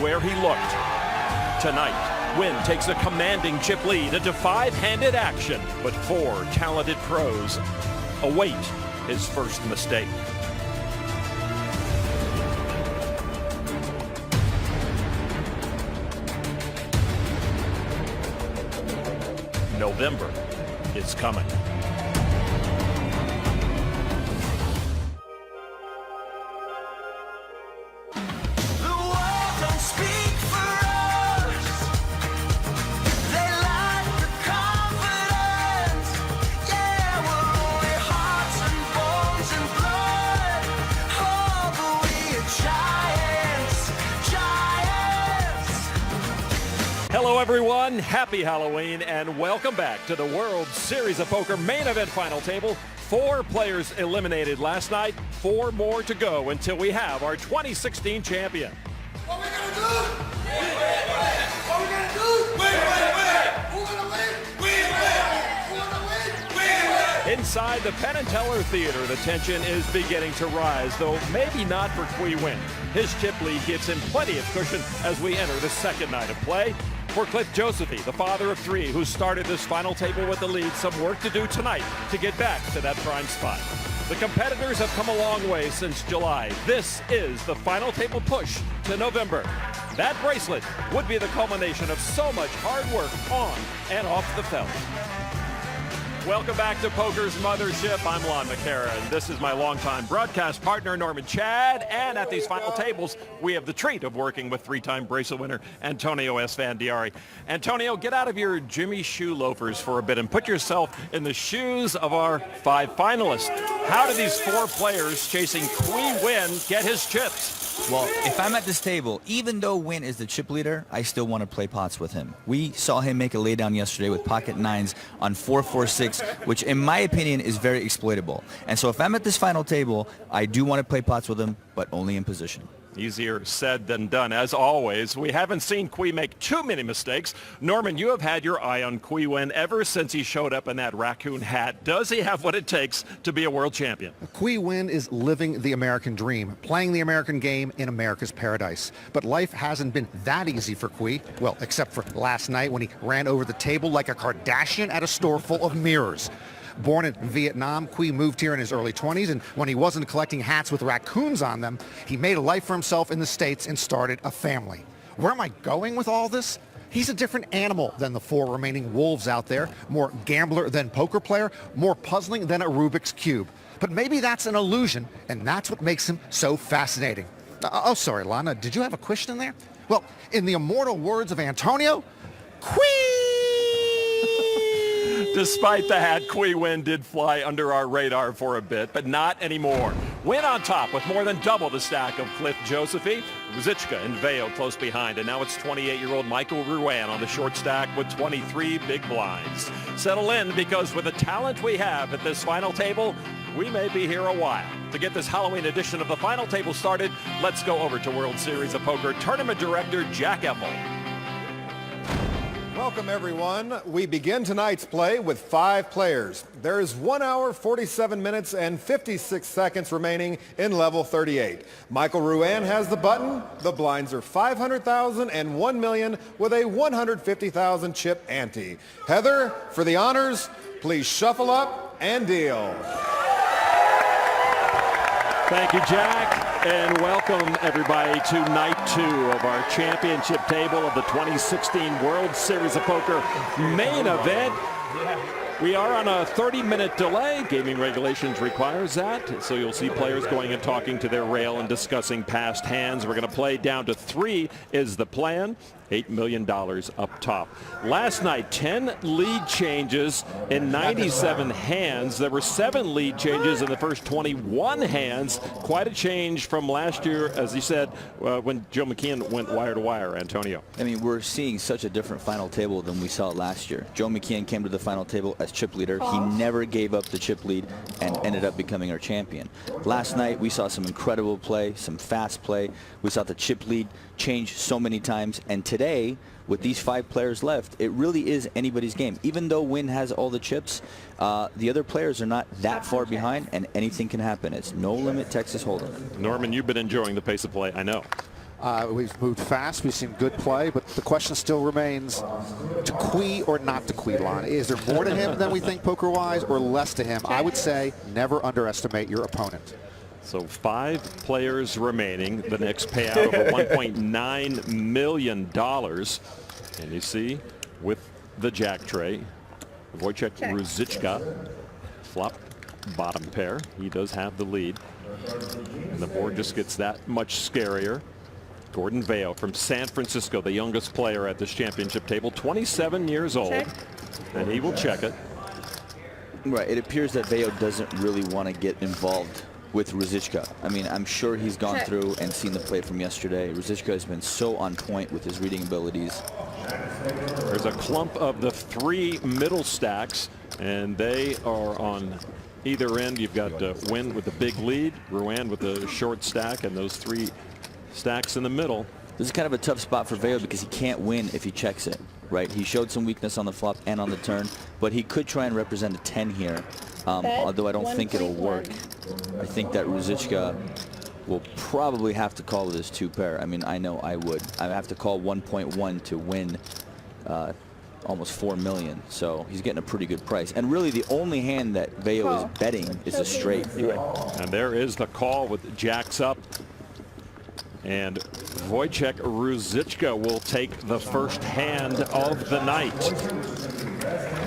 where he looked. Tonight, Wynn takes a commanding chip lead into five-handed action, but four talented pros await his first mistake. November is coming. Hello everyone, happy Halloween, and welcome back to the World Series of Poker main event final table. 4 players eliminated last night, 4 more to go until we have our 2016 champion. What we gonna do? Win, win, win. What we gonna do? Win, win, win. Who gonna win? Win, win. Who gonna win? Win, win. Inside the Penn and Teller Theater, the tension is beginning to rise, though maybe not for Qui Wynn. His chip lead gives him plenty of cushion as we enter the second night of play. For Cliff Josephy, the father of 3, who started this final table with the lead, some work to do tonight to get back to that prime spot. The competitors have come a long way since July. This is the final table push to November. That bracelet would be the culmination of so much hard work on and off the felt. Welcome back to Poker's Mothership. I'm Lon McCara, and this is my longtime broadcast partner, Norman Chad. And at these final tables, we have the treat of working with 3-time bracelet winner Antonio Esfandiari. Antonio, get out of your Jimmy Choo loafers for a bit and put yourself in the shoes of our 5 finalists. How do these 4 players chasing Qui Wynn get his chips? Well, if I'm at this table, even though Wynn is the chip leader, I still want to play pots with him. We saw him make a laydown yesterday with pocket 9s on 4-4-6, which in my opinion is very exploitable. And so if I'm at this final table, I do want to play pots with him, but only in position. Easier said than done. As always, we haven't seen Qui make too many mistakes. Norman, you have had your eye on Qui Wynn ever since he showed up in that raccoon hat. Does he have what it takes to be a world champion? Qui Wynn is living the American dream, playing the American game in America's paradise. But life hasn't been that easy for Qui, well, except for last night when he ran over the table like a Kardashian at a store full of mirrors. Born in Vietnam, Qui moved here in his early 20s, and when he wasn't collecting hats with raccoons on them, he made a life for himself in the States and started a family. Where am I going with all this? He's a different animal than the 4 remaining wolves out there, more gambler than poker player, more puzzling than a Rubik's Cube. But maybe that's an illusion, and that's what makes him so fascinating. Oh, sorry, Lana, did you have a question there? Well, in the immortal words of Antonio, Qui! Despite the hat, Qui Wynn did fly under our radar for a bit, but not anymore. Wynn on top with more than double the stack of Cliff Josephy, Ruzicka and Veo close behind, and now it's 28-year-old Michael Ruane on the short stack with 23 big blinds. Settle in, because with the talent we have at this final table, we may be here a while. To get this Halloween edition of the final table started, let's go over to World Series of Poker Tournament Director Jack Effel. Welcome, everyone. We begin tonight's play with 5 players. There is 1 hour, 47 minutes, and 56 seconds remaining in level 38. Michael Ruane has the button. The blinds are 500,000 and 1 million with a 150,000 chip ante. Heather, for the honors, please shuffle up and deal. Thank you, Jack, and welcome everybody to night 2 of our championship table of the 2016 World Series of Poker main event. We are on a 30-minute delay. Gaming regulations requires that, so you'll see players going and talking to their rail and discussing past hands. We're going to play down to 3 is the plan. $8 million up top. Last night, 10 lead changes in 97 hands. There were 7 lead changes in the first 21 hands. Quite a change from last year, as he said, when Joe McKeon went wire to wire, Antonio. I mean, we're seeing such a different final table than we saw last year. Joe McKeon came to the final table as chip leader. He never gave up the chip lead and ended up becoming our champion. Last night, we saw some incredible play, some fast play. We saw the chip lead change so many times, and today with these 5 players left, it really is anybody's game. Even though Wynn has all the chips, the other players are not that far behind, and anything can happen. It's no limit Texas Hold'em. Norman, you've been enjoying the pace of play, I know. We've moved fast. We've seen good play, but the question still remains: to Cui or not to Cui, Lon? Is there more to him than we think poker-wise, or less to him? I would say never underestimate your opponent. So 5 players remaining. The next payout of $1.9 million. And you see, with the jack tray, Wojciech Ruzicka, flop bottom pair. He does have the lead. And the board just gets that much scarier. Gordon Vail from San Francisco, the youngest player at this championship table, 27 years old. And he will check it. Right. It appears that Vail doesn't really want to get involved with Ruzicka. I mean, I'm sure he's gone through and seen the play from yesterday. Ruzicka has been so on point with his reading abilities. There's a clump of the 3 middle stacks, and they are on either end. You've got Wynn with the big lead, Ruan with the short stack, and those 3 stacks in the middle. This is kind of a tough spot for Vail because he can't win if he checks it, right? He showed some weakness on the flop and on the turn, but he could try and represent a 10 here, although I don't think it'll work. I think that Ruzicka will probably have to call with his 2 pair. I mean, I know I would. I have to call 1.1 to win almost 4 million. So he's getting a pretty good price. And really the only hand that Vail is betting is a straight. And there is the call with jacks up. And Wojciech Ruzicka will take the first hand of the night.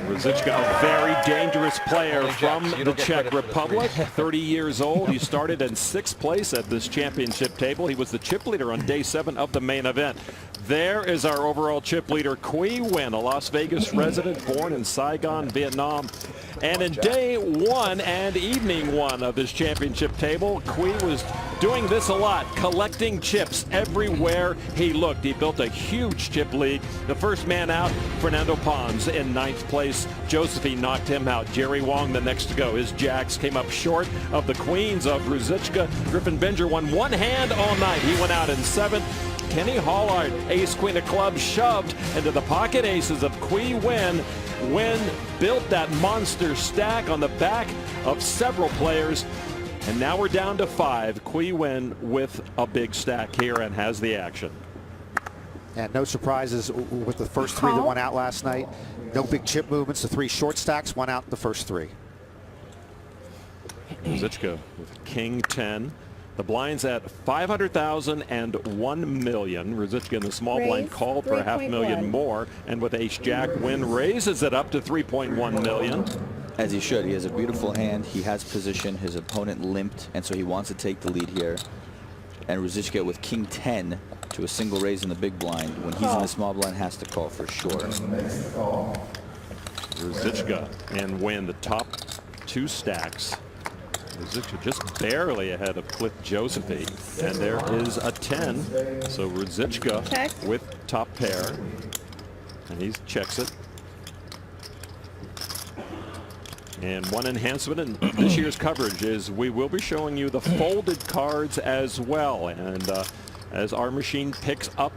Ruzicka, a very dangerous player from the Czech Republic, 30 years old. He started in 6th place at this championship table. He was the chip leader on day 7 of the main event. There is our overall chip leader, Qui Win, a Las Vegas resident born in Saigon, Vietnam. And in day 1 and evening 1 of this championship table, Qui was doing this a lot, collecting chips everywhere he looked. He built a huge chip lead. The first man out, Fernando Pons in 9th place. Josephine knocked him out. Jerry Wong the next to go. His jacks came up short of the queens of Ruzicka. Griffin Binger won 1 hand all night. He went out in 7th. Kenny Hollard, ace queen of clubs, shoved into the pocket aces of Qui Win. Win built that monster stack on the back of several players. And now we're down to 5. Qui Win with a big stack here and has the action. And no surprises with the first 3 that went out last night. No big chip movements. The 3 short stacks went out the first 3. Ruzicka with king 10. The blinds at 500,000 and 1 million. Ruzicka in the small blind called for a $500,000 more. And with ace jack, Win raises it up to 3.1 million. As he should. He has a beautiful hand. He has position. His opponent limped, and so he wants to take the lead here. And Ruzicka with king 10 to a single raise in the big blind. When he's in the small blind, has to call for sure. Ruzicka and Win the top 2 stacks. Ruzicka just barely ahead of Cliff Josephine. And there is a 10. So Ruzicka with top pair. And he checks it. And one enhancement in this year's coverage is we will be showing you the folded cards as well. And as our machine picks up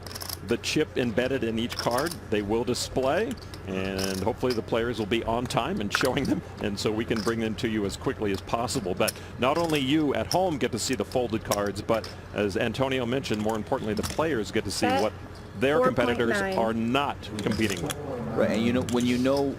the chip embedded in each card, they will display. And hopefully the players will be on time and showing them. And so we can bring them to you as quickly as possible. But not only you at home get to see the folded cards, but as Antonio mentioned, more importantly, the players get to see what their competitors are not competing with. Right. And you know, when you know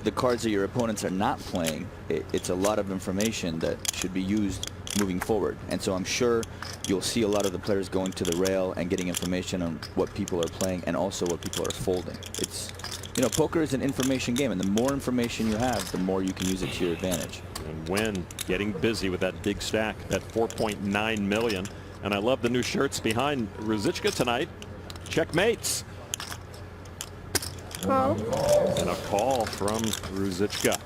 the cards that your opponents are not playing, it's a lot of information that should be used moving forward. And so I'm sure you'll see a lot of the players going to the rail and getting information on what people are playing and also what people are folding. It's, you know, poker is an information game, and the more information you have, the more you can use it to your advantage. And Win getting busy with that big stack, that 4.9 million. And I love the new shirts behind Ruzicka tonight. Checkmates. And a call from Ruzicka.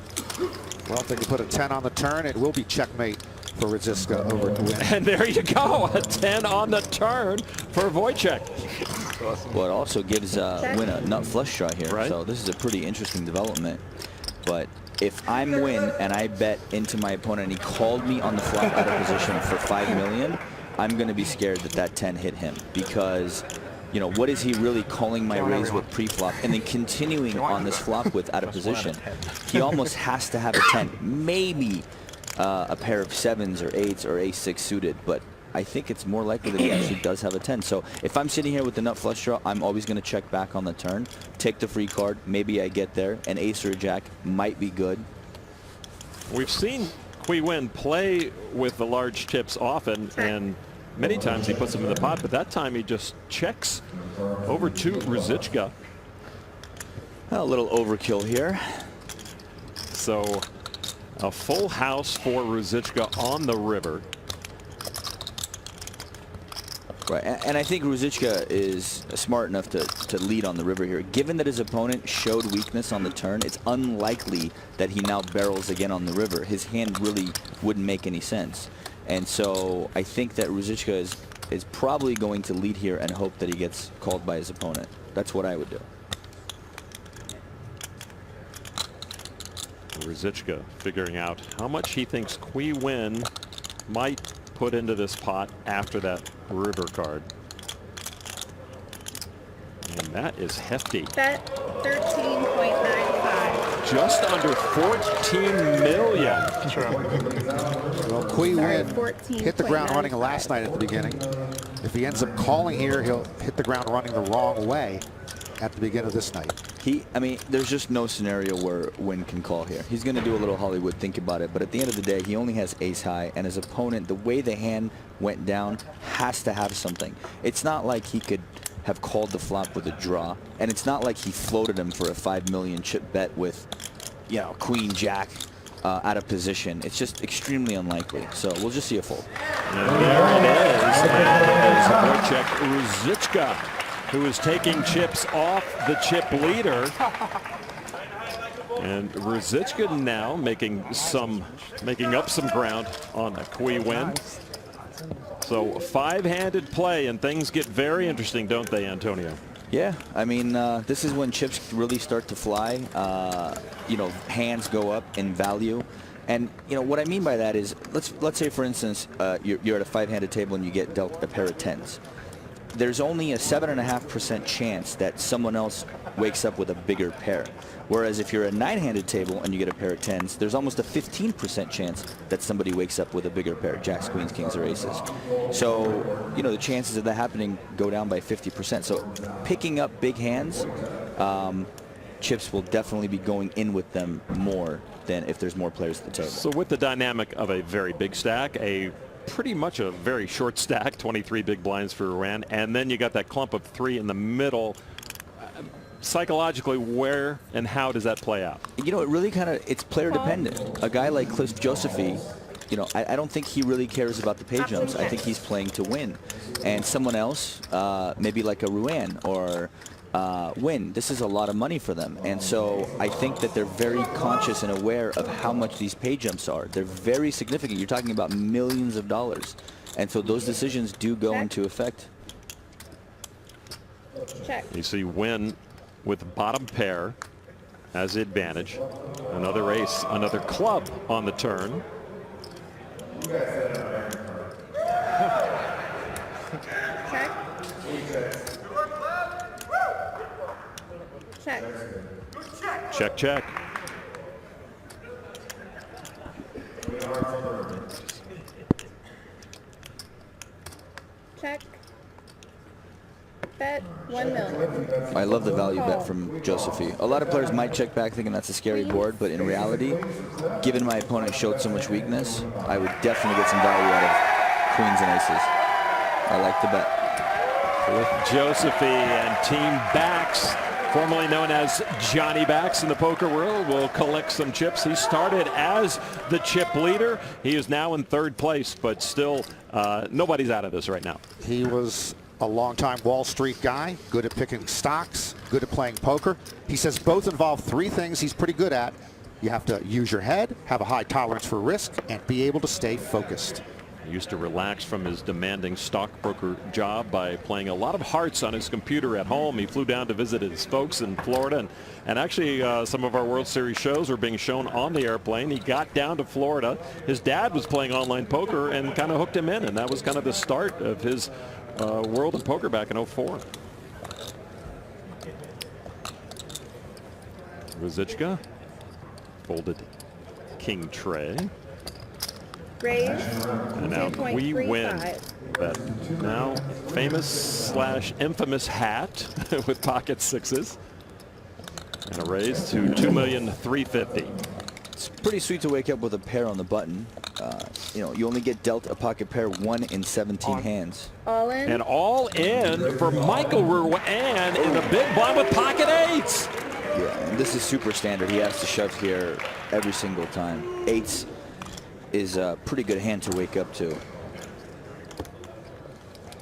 Well, if they can put a 10 on the turn, it will be checkmate for Ruzicka over to Win. And there you go, a 10 on the turn for Wojciech. Well, it also gives Win a nut flush draw here. Right. So this is a pretty interesting development. But if I'm Win and I bet into my opponent and he called me on the flop out of position for 5 million, I'm going to be scared that that 10 hit him, because you know, what is he really calling my raise with pre-flop and then continuing on this flop with out of position? He almost has to have a 10, maybe a pair of 7s or 8s or ace-6 suited, but I think it's more likely that he actually does have a 10. So if I'm sitting here with the nut flush draw, I'm always going to check back on the turn, take the free card. Maybe I get there. An ace or a jack might be good. We've seen Qui Win play with the large chips often, and many times he puts them in the pot, but that time he just checks over to Ruzicka. A little overkill here. So a full house for Ruzicka on the river. Right, and I think Ruzicka is smart enough to lead on the river here. Given that his opponent showed weakness on the turn, it's unlikely that he now barrels again on the river. His hand really wouldn't make any sense. And so I think that Ruzicka is probably going to lead here and hope that he gets called by his opponent. That's what I would do. Ruzicka figuring out how much he thinks Qui Win might put into this pot after that river card. And that is hefty. Bet 13.95. Just under 14 million. Well, Qui Win 14.95. hit the ground running last night at the beginning. If he ends up calling here, he'll hit the ground running the wrong way at the beginning of this night. I mean, there's just no scenario where Win can call here. He's going to do a little Hollywood think about it, but at the end of the day, he only has ace high, and his opponent, the way the hand went down, has to have something. It's not like he could have called the flop with a draw, and it's not like he floated him for a 5 million chip bet with, you know, Queen Jack out of position. It's just extremely unlikely. So we'll just see a fold. And there it is. And there's Wojciech Ruzicka, who is taking chips off the chip leader. And Ruzicka now making up some ground on the Qui Win. So five-handed play, and things get very interesting, don't they, Antonio? Yeah, I mean, this is when chips really start to fly. You know, hands go up in value. And, you know, what I mean by that is, let's say, for instance, you're at a five-handed table and you get dealt a pair of 10s. There's only a 7.5% chance that someone else wakes up with a bigger pair. Whereas if you're a 9-handed table and you get a pair of 10s, there's almost a 15% chance that somebody wakes up with a bigger pair, jacks, queens, kings, or aces. So, you know, the chances of that happening go down by 50%. So picking up big hands, chips will definitely be going in with them more than if there's more players at the table. So with the dynamic of a very big stack, pretty much a very short stack, 23 big blinds for Ruan, and then you got that clump of 3 in the middle. Psychologically, where and how does that play out? You know, it really it's player dependent. A guy like Cliff Josephy, you know, I don't think he really cares about the pay jumps. I think he's playing to win. And someone else, maybe like a Ruan or Win, this is a lot of money for them. And so I think that they're very conscious and aware of how much these pay jumps are. They're very significant. You're talking about millions of dollars. And so those decisions do go into effect. Check. You see Win with bottom pair as the advantage. Another ace, another club on the turn. Check. Check. Check, check. Check. Bet 1 million. I love the value bet from Josephy. A lot of players might check back thinking that's a scary board, but in reality, given my opponent showed so much weakness, I would definitely get some value out of queens and aces. I like the bet. With Josephy and Team Bax, formerly known as Johnny Bax in the poker world, will collect some chips. He started as the chip leader. He is now in third place, but still nobody's out of this right now. He was a longtime Wall Street guy, good at picking stocks, good at playing poker. He says both involve 3 things he's pretty good at. You have to use your head, have a high tolerance for risk, and be able to stay focused. He used to relax from his demanding stockbroker job by playing a lot of hearts on his computer at home. He flew down to visit his folks in Florida, and actually some of our World Series shows are being shown on the airplane. He got down to Florida. His dad was playing online poker and kind of hooked him in, and that was kind of the start of his world of poker back in '04. Ruzicka folded king tray. Raise And now we win. 2.35. That now famous / infamous hat with pocket sixes. And a raise to $2,350,000. It's pretty sweet to wake up with a pair on the button. You know, you only get dealt a pocket pair 1 in 17 hands. All in. And all in for Michael Ruane in the big blind with pocket eights. Yeah, and this is super standard. He has to shove here every single time. Eights is a pretty good hand to wake up to.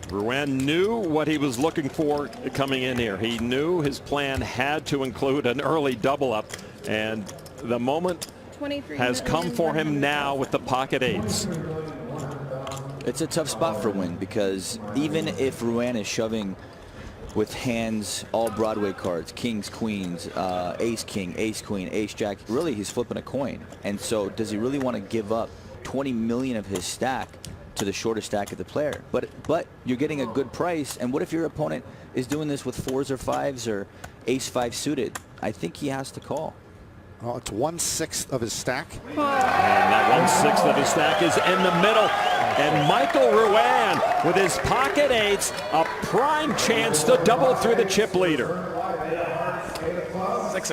Ruane knew what he was looking for coming in here. He knew his plan had to include an early double up, and the moment has come for him now with the pocket eights. It's a tough spot for Wynn because even if Ruane is shoving with hands, all Broadway cards, kings, queens, ace king, ace queen, ace jack, really he's flipping a coin. And so does he really want to give up 20 million of his stack to the shortest stack of the player? But you're getting a good price. And what if your opponent is doing this with 4s or 5s or ace 5 suited? I think he has to call. Well, it's 1/6 of his stack. And that 1/6 of his stack is in the middle. And Michael Ruane with his pocket eights, a prime chance to double through the chip leader.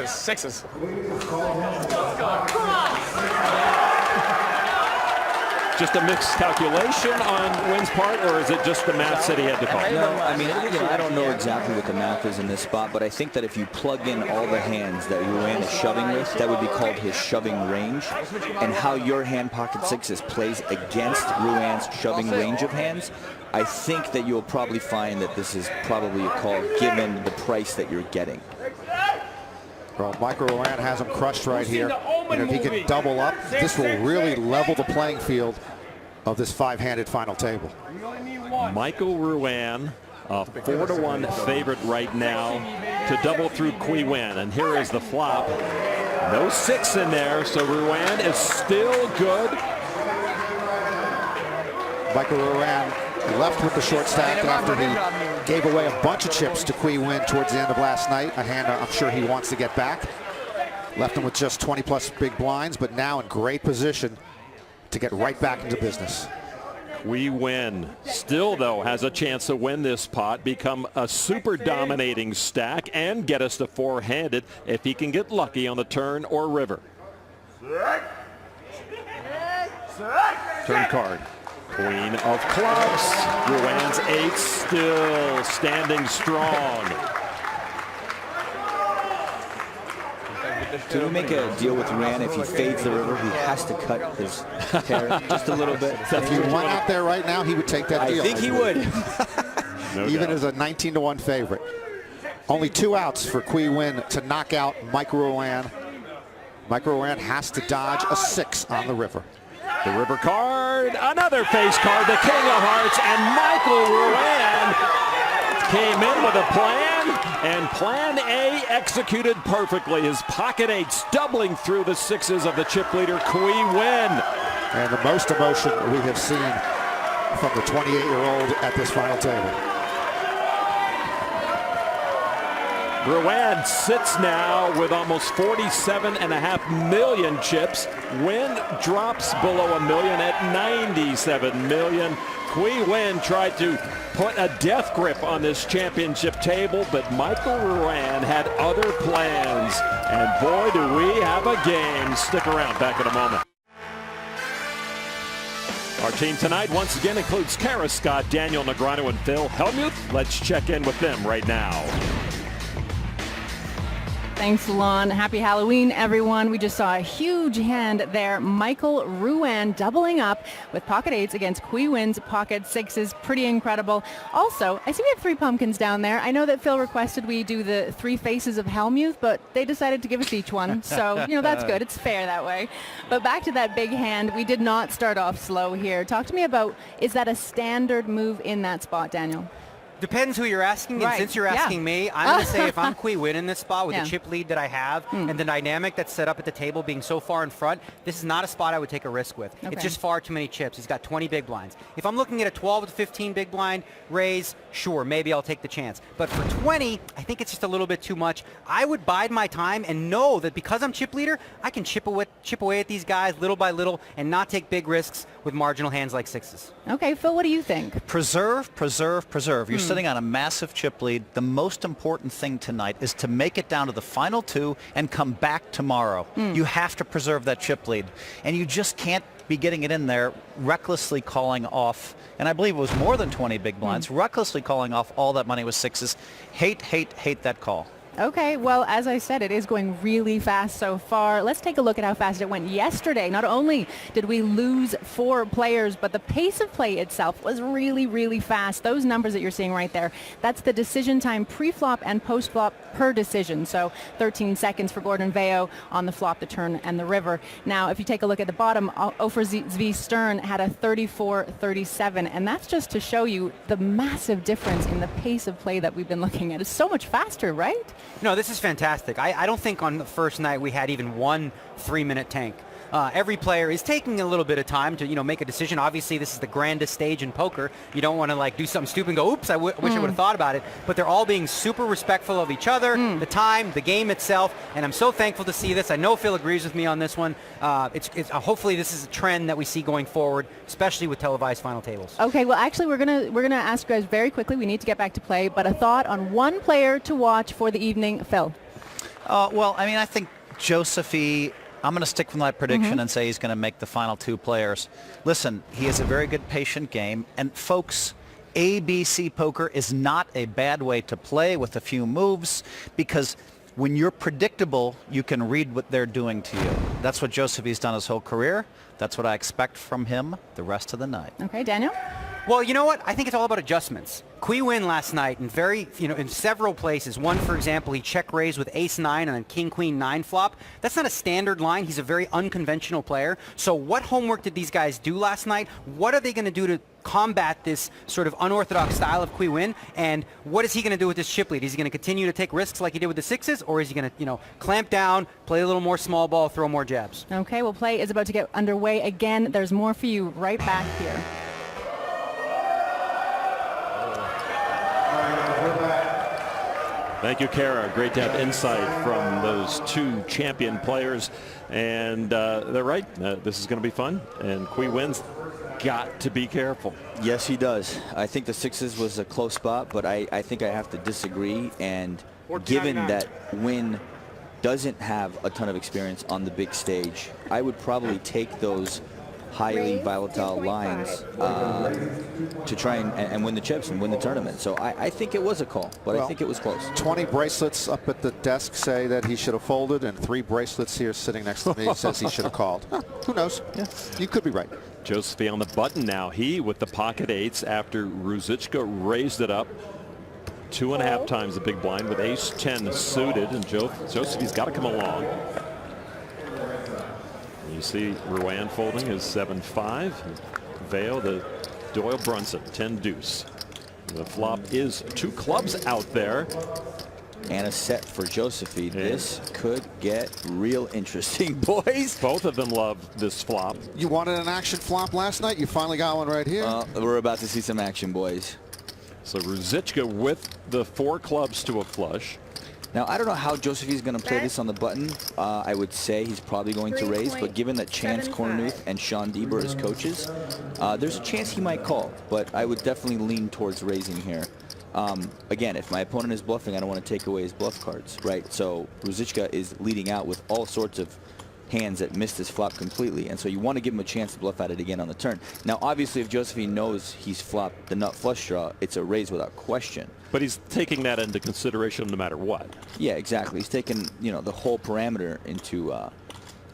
Sixes. Just a mixed calculation on Wynn's part, or is it just the math that he had to call? No, I mean, you know, I don't know exactly what the math is in this spot, but I think that if you plug in all the hands that Ruane is shoving with, that would be called his shoving range. And how your hand pocket sixes plays against Ruane's shoving range of hands, I think that you'll probably find that this is probably a call given the price that you're getting. Well, Michael Ruane has him crushed right here. And if he can double up, this will really level the playing field of this 5-handed final table. Michael Ruane, a 4-to-1 favorite right now to double through Qui Win. And here is the flop. No 6 in there, so Ruane is still good. Michael Ruane left with the short stack after he gave away a bunch of chips to Qui Win towards the end of last night, a hand I'm sure he wants to get back. Left him with just 20+ big blinds, but now in great position to get right back into business. Qui Win still, though, has a chance to win this pot, become a super dominating stack, and get us to 4-handed if he can get lucky on the turn or river. Turn card. Queen of clubs. Ruane's 8 still standing strong. Do we make a deal with Ruane? If he fades the river, he has to cut his hair just a little bit. If he went out there right now, he would take that deal. I think he would. No Even doubt. as a 19-to-1 favorite. Only 2 outs for Qui Win to knock out Michael Ruane. Michael Ruane has to dodge a 6 on the river. The river card, another face card, the King of Hearts, and Michael Ruane came in with a plan, and plan A executed perfectly. His pocket 8s doubling through the 6s of the chip leader, Qui Win. And the most emotion we have seen from the 28-year-old at this final table. Ruane sits now with almost 47.5 million chips. Win drops below $1 million at 97 million. Qui Win tried to put a death grip on this championship table, but Michael Ruane had other plans. And boy, do we have a game. Stick around, back in a moment. Our team tonight once again includes Kara Scott, Daniel Negreanu, and Phil Hellmuth. Let's check in with them right now. Thanks, Lon. Happy Halloween, everyone. We just saw a huge hand there. Michael Ruane doubling up with pocket 8s against Qui Win's pocket 6s. Pretty incredible. Also, I see we have 3 pumpkins down there. I know that Phil requested we do the 3 faces of Hellmuth, but they decided to give us each one. So, that's good. It's fair that way. But back to that big hand. We did not start off slow here. Talk to me about, is that a standard move in that spot, Daniel? Depends who you're asking, and Right. since you're Yeah. asking me, I'm going to say if I'm Kui Win in this spot with Yeah. the chip lead that I have and the dynamic that's set up at the table being so far in front, this is not a spot I would take a risk with. Okay. It's just far too many chips. He's got 20 big blinds. If I'm looking at a 12 to 15 big blind raise, sure, maybe I'll take the chance. But for 20, I think it's just a little bit too much. I would bide my time and know that because I'm chip leader, I can chip away at these guys little by little and not take big risks with marginal hands like sixes. Okay, Phil, what do you think? Preserve, preserve, preserve. You're sitting on a massive chip lead. The most important thing tonight is to make it down to the final two and come back tomorrow. You have to preserve that chip lead. And you just can't be getting it in there, recklessly calling off, and I believe it was more than 20 big blinds, recklessly calling off all that money with sixes. Hate, hate, hate that call. Okay, well, as I said, it is going really fast so far. Let's take a look at how fast it went yesterday. Not only did we lose 4 players, but the pace of play itself was really, really fast. Those numbers that you're seeing right there, that's the decision time pre-flop and post-flop per decision. So 13 seconds for Gordon Veo on the flop, the turn, and the river. Now, if you take a look at the bottom, Ofer Zvi Stern had a 34-37, and that's just to show you the massive difference in the pace of play that we've been looking at. It's so much faster, right? No, this is fantastic. I don't think on the first night we had even one 3-minute tank. Every player is taking a little bit of time to, make a decision. Obviously, this is the grandest stage in poker. You don't want to do something stupid and go, oops, wish I would have thought about it. But they're all being super respectful of each other, the time, the game itself, and I'm so thankful to see this. I know Phil agrees with me on this one. Hopefully this is a trend that we see going forward, especially with televised final tables. Okay, well, actually, we're gonna ask you guys very quickly. We need to get back to play, but a thought on one player to watch for the evening, Phil. Well, I mean, I think Josephy, I'm going to stick with my prediction and say he's going to make the final 2 players. Listen, he has a very good patient game. And folks, ABC poker is not a bad way to play with a few moves because when you're predictable, you can read what they're doing to you. That's what Josephy's done his whole career. That's what I expect from him the rest of the night. Okay, Daniel? Well, you know what? I think it's all about adjustments. Kui Win last night in several places. One, for example, he check raised with ace-9 and a king-queen-9 flop. That's not a standard line. He's a very unconventional player. So what homework did these guys do last night? What are they going to do to combat this sort of unorthodox style of Kui Win? And what is he going to do with this chip lead? Is he going to continue to take risks like he did with the sixes? Or is he going to, clamp down, play a little more small ball, throw more jabs? Okay, well, play is about to get underway again. There's more for you right back here. Thank you, Kara. Great to have insight from those 2 champion players. And they're right. This is going to be fun. And Kui Win's got to be careful. Yes, he does. I think the sixes was a close spot, but I think I have to disagree. And given that Win doesn't have a ton of experience on the big stage, I would probably take those highly volatile lines to try and win the chips and win the tournament. So I think it was a call, but I think it was close. 20 bracelets up at the desk say that he should have folded, and 3 bracelets here sitting next to me says he should have called. Who knows? Yeah, you could be right. Josephy on the button now. He with the pocket 8s after Ruzicka raised it up 2.5 times the big blind with ace-10 suited, and Josephy's got to come along. You see Ruan folding his 7-5. Veo, the Doyle Brunson, 10 deuce. The flop is 2 clubs out there. And a set for Josephy. This could get real interesting, boys. Both of them love this flop. You wanted an action flop last night. You finally got one right here. We're about to see some action, boys. So Ruzicka with the 4 clubs to a flush. Now, I don't know how Josephy's going to play this on the button. I would say he's probably going to raise, but given that Chance Kornuth and Sean Deber as coaches, there's a chance he might call, but I would definitely lean towards raising here. Again, if my opponent is bluffing, I don't want to take away his bluff cards, right? So Ruzicka is leading out with all sorts of hands that missed his flop completely, and so you want to give him a chance to bluff at it again on the turn. Now, obviously, if Josephy knows he's flopped the nut flush draw, it's a raise without question. But he's taking that into consideration no matter what. Yeah, exactly. He's taking, the whole parameter into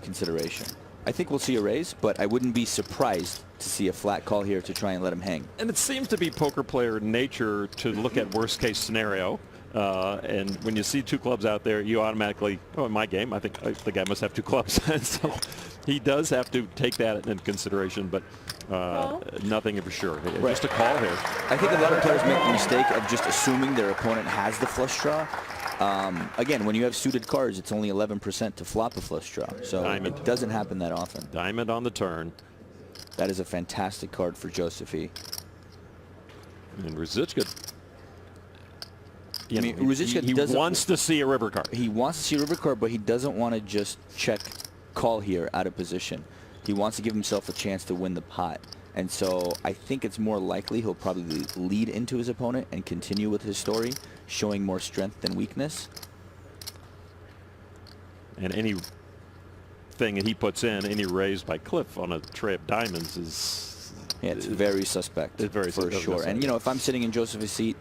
consideration. I think we'll see a raise, but I wouldn't be surprised to see a flat call here to try and let him hang. And it seems to be poker player nature to look at worst case scenario. And when you see 2 clubs out there, you automatically, in my game, I think the guy must have 2 clubs. So He does have to take that into consideration, but nothing for sure. Right. Just a call here. I think a lot of players make the mistake of just assuming their opponent has the flush draw. Again, when you have suited cards, it's only 11% to flop a flush draw. So Diamond. it doesn't happen that often. Diamond on the turn. That is a fantastic card for Josephy. And Ruzicka. I mean, Ruzicka he wants to see a river card. He wants to see a river card, but he doesn't want to just check call here out of position. He wants to give himself a chance to win the pot. And so I think it's more likely he'll probably lead into his opponent and continue with his story, showing more strength than weakness. And any thing that he puts in, any raise by Cliff on a tray of diamonds is... Yeah, it's very suspect. It's very for sure. And, you know, if I'm sitting in Josephy's seat,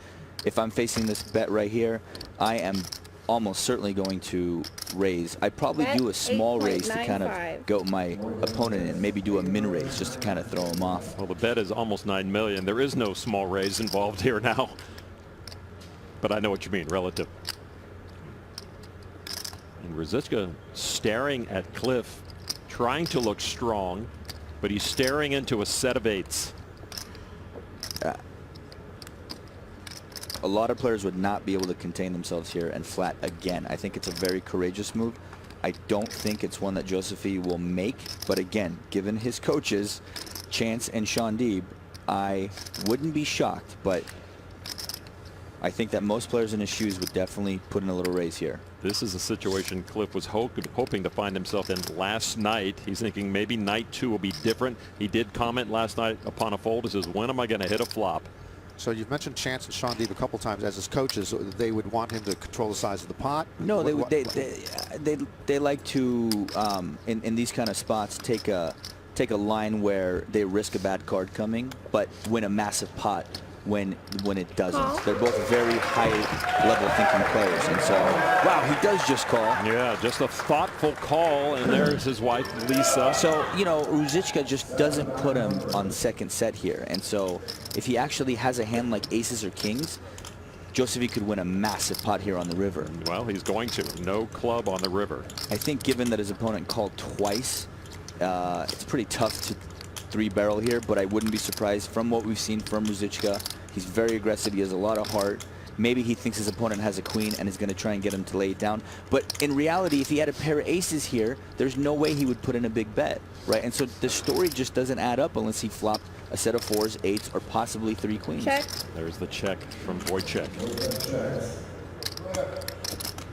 if I'm facing this bet right here, I am almost certainly going to raise. I'd probably do a small raise to kind of go my opponent in, maybe do a min raise just to kind of throw him off. Well, the bet is almost 9 million. There is no small raise involved here now. But I know what you mean, relative. And Ruzicka staring at Cliff, trying to look strong, but he's staring into a set of eights. A lot of players would not be able to contain themselves here and flat again. I think it's a very courageous move. I don't think it's one that Josephy will make, but again, given his coaches, Chance and Shaun Deeb, I wouldn't be shocked, but I think that most players in his shoes would definitely put in a little raise here. This is a situation Cliff was hoping to find himself in last night. He's thinking maybe night 2 will be different. He did comment last night upon a fold. He says, when am I going to hit a flop? So you've mentioned Chance and Shaun Deeb a couple times as his coaches. They would want him to control the size of the pot. No, they like to in these kind of spots take a line where they risk a bad card coming, but win a massive pot when it doesn't. They're both very high level thinking players, and so wow, he does just call. Yeah, just a thoughtful call, and there's his wife Lisa. So you know, Ruzicka just doesn't put him on second set here, and so if he actually has a hand like aces or kings, Josephy could win a massive pot here on the river. Well, he's going to. No club on the river. I think given that his opponent called twice, it's pretty tough to 3-barrel here, but I wouldn't be surprised from what we've seen from Ruzicka. He's very aggressive. He has a lot of heart. Maybe he thinks his opponent has a queen and is going to try and get him to lay it down. But in reality, if he had a pair of aces here, there's no way he would put in a big bet, right? And so the story just doesn't add up unless he flopped a set of 4s, 8s, or possibly 3 queens. Check. There's the check from Wojciech.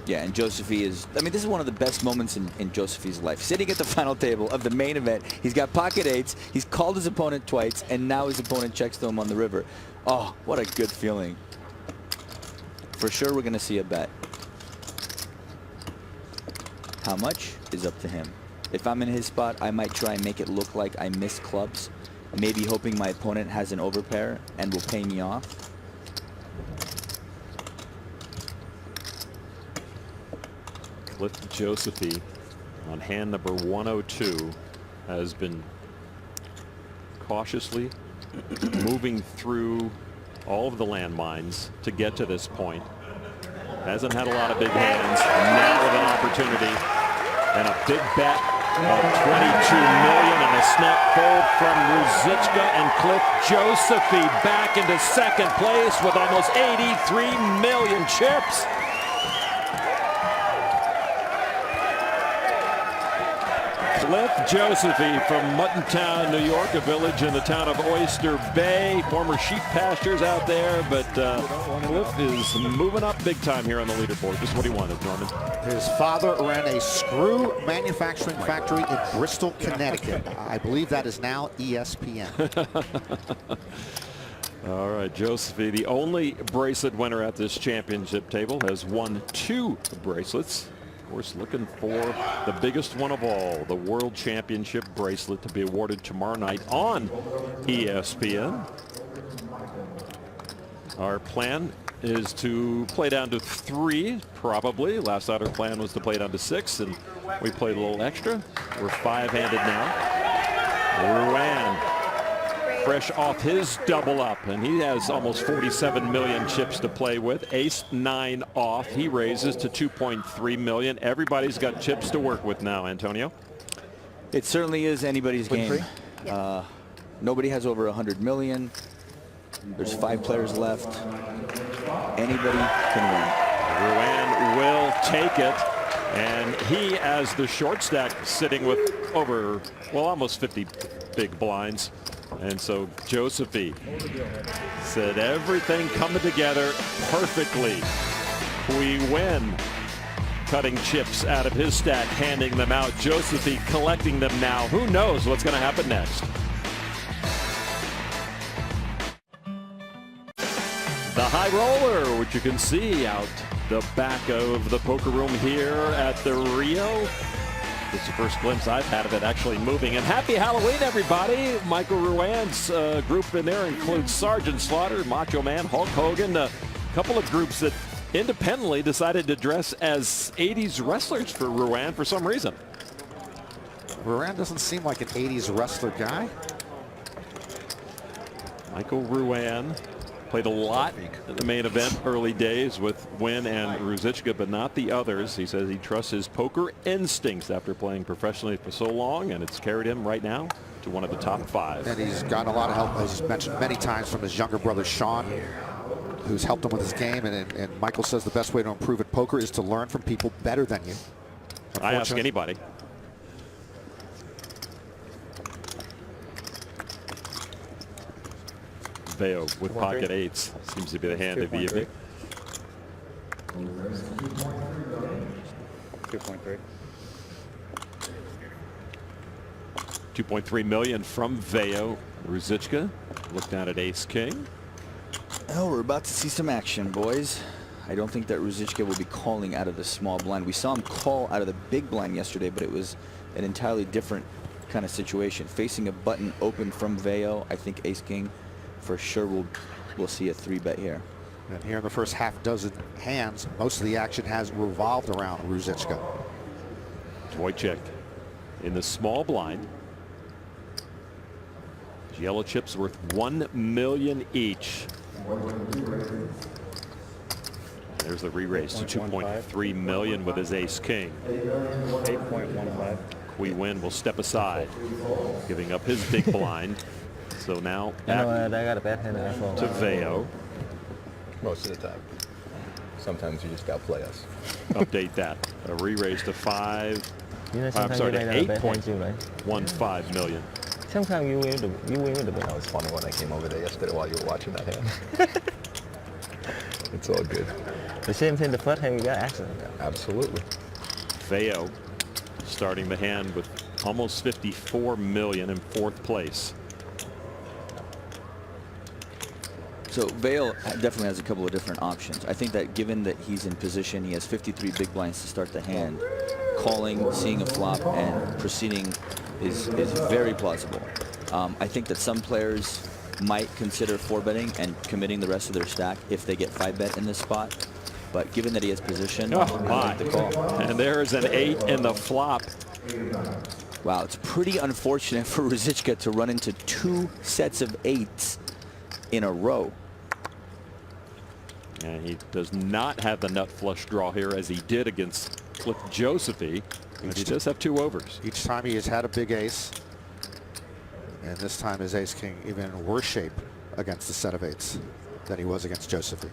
Yeah, and Josephy is, I mean, this is one of the best moments in Josephy's life. Sitting at the final table of the main event, he's got pocket 8s, he's called his opponent twice, and now his opponent checks to him on the river. Oh, what a good feeling. For sure, we're going to see a bet. How much is up to him. If I'm in his spot, I might try and make it look like I missed clubs, maybe hoping my opponent has an overpair and will pay me off. Cliff Josephy on hand number 102 has been cautiously moving through all of the landmines to get to this point. Hasn't had a lot of big hands. Now with an opportunity and a big bet of 22 million and a snap fold from Ruzicka, and Cliff Josephy back into second place with almost 83 million chips. Cliff Josephy from Muttontown, New York, a village in the town of Oyster Bay. Former sheep pastures out there, but Cliff is moving up big time here on the leaderboard. Just what he wanted, Norman. His father ran a screw manufacturing factory in Bristol, Connecticut. I believe that is now ESPN. All right, Josephy, the only bracelet winner at this championship table, has won 2 bracelets. Of course, looking for the biggest one of all, the World Championship bracelet, to be awarded tomorrow night on ESPN. Our plan is to play down to 3, probably. Last night our plan was to play down to 6, and we played a little extra. We're 5-handed now. Ruan, fresh off his double up, and he has almost 47 million chips to play with. Ace 9 off. He raises to 2.3 million. Everybody's got chips to work with now, Antonio. It certainly is anybody's game. Winfrey? Nobody has over 100 million. There's 5 players left. Anybody can win. Ruan will take it. And he, as the short stack, sitting with over, well, almost 50 big blinds. And so Josephy said everything coming together perfectly. We win. Cutting chips out of his stack, handing them out. Josephy collecting them now. Who knows what's going to happen next? The high roller, which you can see out the back of the poker room here at the Rio. This is the first glimpse I've had of it actually moving. And happy Halloween, everybody. Michael Ruan's group in there includes Sergeant Slaughter, Macho Man, Hulk Hogan, a couple of groups that independently decided to dress as 80s wrestlers for Ruan for some reason. Ruan doesn't seem like an 80s wrestler guy. Michael Ruan played a lot in the main event early days with Wynn and Ruzicka, but not the others. He says he trusts his poker instincts after playing professionally for so long, and it's carried him right now to one of the top 5. And he's gotten a lot of help, as he's mentioned many times, from his younger brother Sean, who's helped him with his game. And Michael says the best way to improve at poker is to learn from people better than you. I ask anybody. Veo with pocket 8s seems to be the hand of the evening. 2.3. 2.3 million from Veo. Ruzicka looked down at Ace King. Oh, we're about to see some action, boys. I don't think that Ruzicka will be calling out of the small blind. We saw him call out of the big blind yesterday, but it was an entirely different kind of situation. Facing a button open from Veo, I think Ace King for sure we'll see a 3-bet here. And here in the first half dozen hands, most of the action has revolved around Ruzicka. Wojciech in the small blind. Yellow chips worth 1 million each. There's the re-raise to 2.3 million with his Ace King. 8.15. Kui Win will step aside, giving up his big blind. So now back to Veo. Most of the time. Sometimes you just got to play us. Update that. A re-raise to 8.15 million. Sometimes you win with the win. That was funny when I came over there yesterday while you were watching that hand. It's all good. The same thing the first time we got accident. Absolutely. Veo starting the hand with almost 54 million in 4th place. So Veo definitely has a couple of different options. I think that given that he's in position, he has 53 big blinds to start the hand. Calling, seeing a flop, and proceeding is very plausible. I think that some players might consider 4-betting and committing the rest of their stack if they get 5-bet in this spot. But given that he has position, I like the call. And there's an 8 in the flop. Wow, it's pretty unfortunate for Ruzicka to run into 2 sets of 8s in a row. And he does not have the nut flush draw here as he did against Cliff Josephy. But he does have 2 overs. Each time he has had a big ace. And this time his Ace King even in worse shape against the set of 8s than he was against Josephy.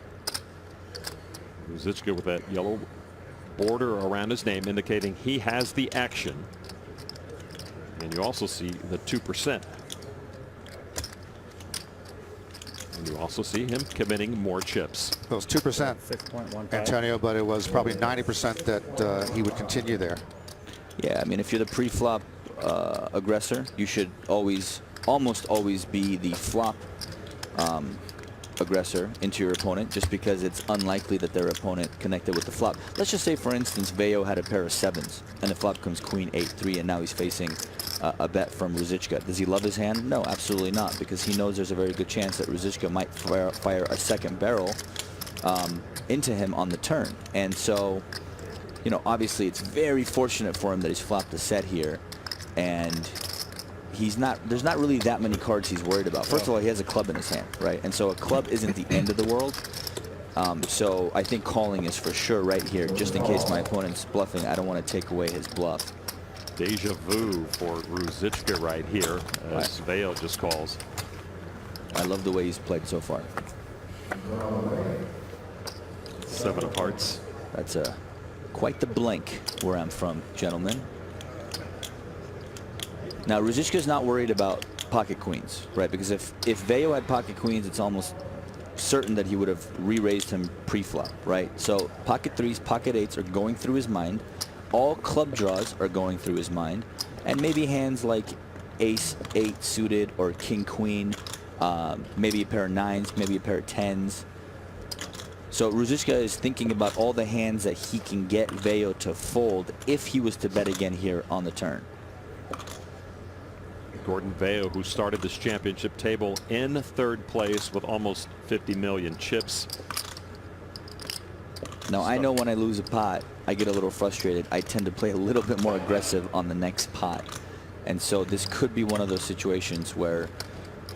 Ruzicka with that yellow border around his name indicating he has the action. And you also see the 2%. And you also see him committing more chips. Those 2%, 6.15. Antonio, but it was probably 90% that he would continue there. Yeah, I mean, if you're the pre-flop aggressor, you should almost always be the flop aggressor into your opponent, just because it's unlikely that their opponent connected with the flop. Let's just say, for instance, Veo had a pair of 7s, and the flop comes Queen 8-3, and now he's facing a bet from Ruzicka. Does he love his hand? No, absolutely not, because he knows there's a very good chance that Ruzicka might fire a second barrel into him on the turn. And so, you know, obviously it's very fortunate for him that he's flopped a set here, and there's not really that many cards he's worried about. First of all, he has a club in his hand, right? And so a club isn't the end of the world. So I think calling is for sure right here, just in case my opponent's bluffing. I don't want to take away his bluff. Deja vu for Ruzicka right here, as Veo just calls. I love the way he's played so far. 7 of hearts. That's quite the blank where I'm from, gentlemen. Now, Ruzicka's not worried about pocket queens, right? Because if Veo had pocket queens, it's almost certain that he would have re-raised him pre-flop, right? So pocket 3s, pocket 8s are going through his mind. All club draws are going through his mind. And maybe hands like ace 8 suited or king queen, maybe a pair of 9s, maybe a pair of 10s. So Ruzicka is thinking about all the hands that he can get Veo to fold if he was to bet again here on the turn. Gordon Veo, who started this championship table in 3rd place with almost 50 million chips. Now, I know when I lose a pot, I get a little frustrated. I tend to play a little bit more aggressive on the next pot. And so this could be one of those situations where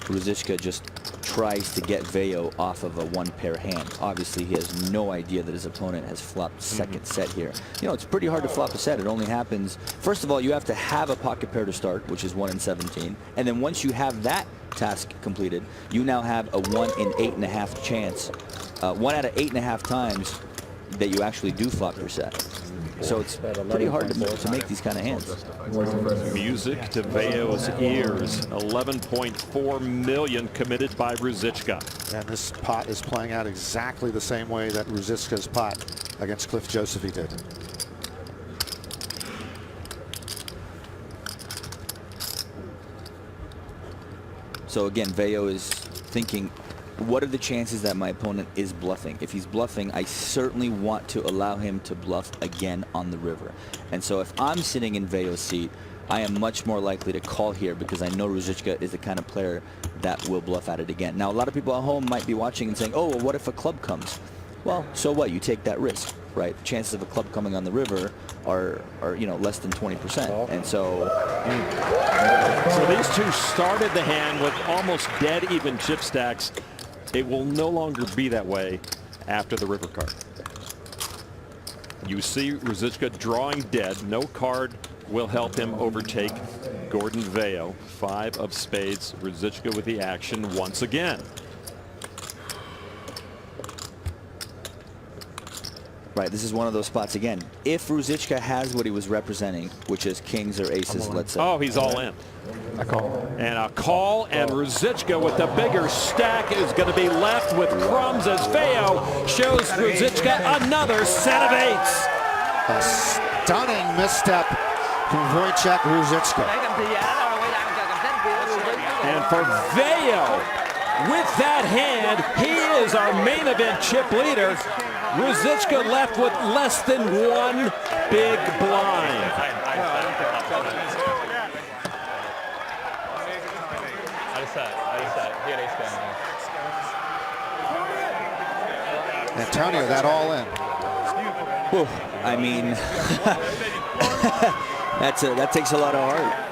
Ruzicka just tries to get Veo off of a 1-pair hand. Obviously, he has no idea that his opponent has flopped second set here. You know, it's pretty hard to flop a set. It only happens, first of all, you have to have a pocket pair to start, which is 1 in 17. And then once you have that task completed, you now have a 1 in 8.5 chance, 1 out of 8.5 times that you actually do flop your set. So it's pretty hard to make these kind of hands. Music to Veo's ears. 11.4 million committed by Ruzicka. And this pot is playing out exactly the same way that Ruzicka's pot against Cliff Josephy did. So again, Veo is thinking, what are the chances that my opponent is bluffing? If he's bluffing, I certainly want to allow him to bluff again on the river. And so if I'm sitting in Veo's seat, I am much more likely to call here because I know Ruzicka is the kind of player that will bluff at it again. Now, a lot of people at home might be watching and saying, oh, well, what if a club comes? Well, so what? You take that risk, right? The chances of a club coming on the river are you know, less than 20%. And so these two started the hand with almost dead even chip stacks. It will no longer be that way after the river card. You see Ruzicka drawing dead. No card will help him overtake Gordon Veo. 5 of spades. Ruzicka with the action once again. Right, this is one of those spots again. If Ruzicka has what he was representing, which is kings or aces, let's say. Oh, he's all in. A call. And a call, and Ruzicka with the bigger stack is going to be left with crumbs as Veo shows Ruzicka another set of 8s. A stunning misstep from Wojciech Ruzicka. And for Veo, with that hand, he is our main event chip leader. Ruzicka left with less than 1 big blind. Antonio, that all in. Whew, I mean, that takes a lot of heart.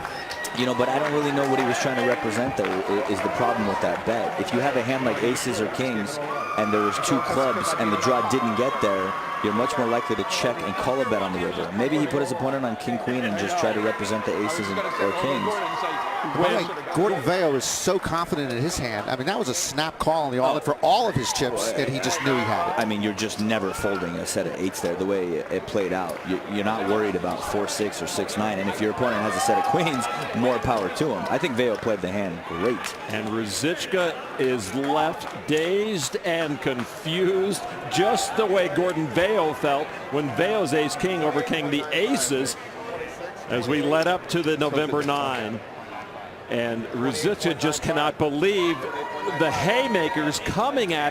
You know, but I don't really know what he was trying to represent there is the problem with that bet. If you have a hand like aces or kings and there was 2 clubs and the draw didn't get there, you're much more likely to check and call a bet on the river. Maybe he put his opponent on king queen and just try to represent the aces or kings. Well, Gordon Veo is so confident in his hand. I mean, that was a snap call on the all-in for all of his chips, and he just knew he had it. I mean, you're just never folding a set of 8s there. The way it played out, you're not worried about 4-6 or 6-9. And if your opponent has a set of queens, more power to him. I think Veo played the hand great. And Ruzicka is left dazed and confused, just the way Gordon Veo felt when Veo's ace-king overcame the aces as we led up to the November 9. And Ruzicka just cannot believe the haymakers coming at